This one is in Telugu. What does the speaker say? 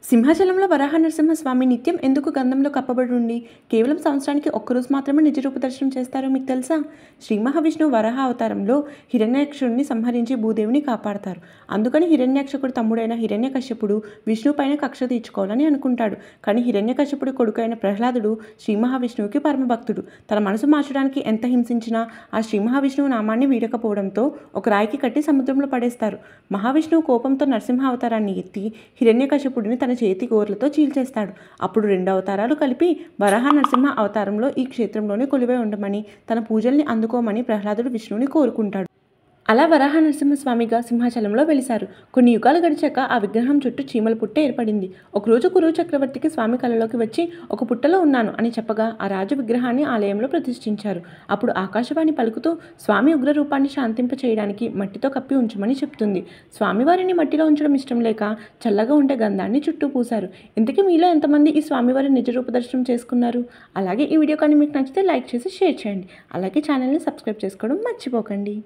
సింహాచలంలో వరాహ నరసింహస్వామి నిత్యం ఎందుకు గంధంలో కప్పబడి ఉండి కేవలం సంవత్సరానికి ఒక్కరోజు మాత్రమే నిజరూప దర్శనం చేస్తారో మీకు తెలుసా? శ్రీ మహావిష్ణువు వరాహ అవతారంలో హిరణ్యాక్షుడిని సంహరించి భూదేవిని కాపాడతారు. అందుకని హిరణ్యాక్షకుడు తమ్ముడైన హిరణ్యకశ్యపుడు విష్ణు పైన కక్ష తీర్చుకోవాలని అనుకుంటాడు. కానీ హిరణ్యకశ్యపుడి కొడుకైన ప్రహ్లాదుడు శ్రీ మహావిష్ణువుకి పరమభక్తుడు. తన మనసు మార్చడానికి ఎంత హింసించినా ఆ శ్రీ మహావిష్ణువు నామాన్ని వీడకపోవడంతో ఒక రాయికి కట్టి సముద్రంలో పడేస్తారు. మహావిష్ణువు కోపంతో నరసింహ అవతారాన్ని ఎత్తి హిరణ్యకశ్యపుడిని తన చేతి గోర్లతో చీల్చేస్తాడు. అప్పుడు 2 అవతారాలు కలిపి వరాహ నరసింహ అవతారంలో ఈ క్షేత్రంలోనే కొలువై ఉండమని, తన పూజల్ని అందుకోమని ప్రహ్లాదుడు విష్ణువుని కోరుకుంటాడు. అలా వరాహ నరసింహస్వామిగా సింహాచలంలో వెలిశారు. కొన్ని యుగాలు గడిచాక ఆ విగ్రహం చుట్టూ చీమల పుట్ట ఏర్పడింది. ఒకరోజు కురు చక్రవర్తికి స్వామి కలలోకి వచ్చి ఒక పుట్టలో ఉన్నాను అని చెప్పగా ఆ రాజు విగ్రహాన్ని ఆలయంలో ప్రతిష్ఠించారు. అప్పుడు ఆకాశవాణి పలుకుతూ స్వామి ఉగ్రరూపాన్ని శాంతింప చేయడానికి మట్టితో కప్పి ఉంచమని చెప్తుంది. స్వామివారిని మట్టిలో ఉంచడం ఇష్టం లేక చల్లగా ఉండే గంధాన్ని చుట్టూ పూశారు. ఇంతకీ మీలో ఎంతమంది ఈ స్వామివారి నిజరూప దర్శనం చేసుకున్నారు? అలాగే ఈ వీడియో కానీ మీకు నచ్చితే లైక్ చేసి షేర్ చేయండి. అలాగే ఛానల్ని సబ్స్క్రైబ్ చేసుకోవడం మర్చిపోకండి.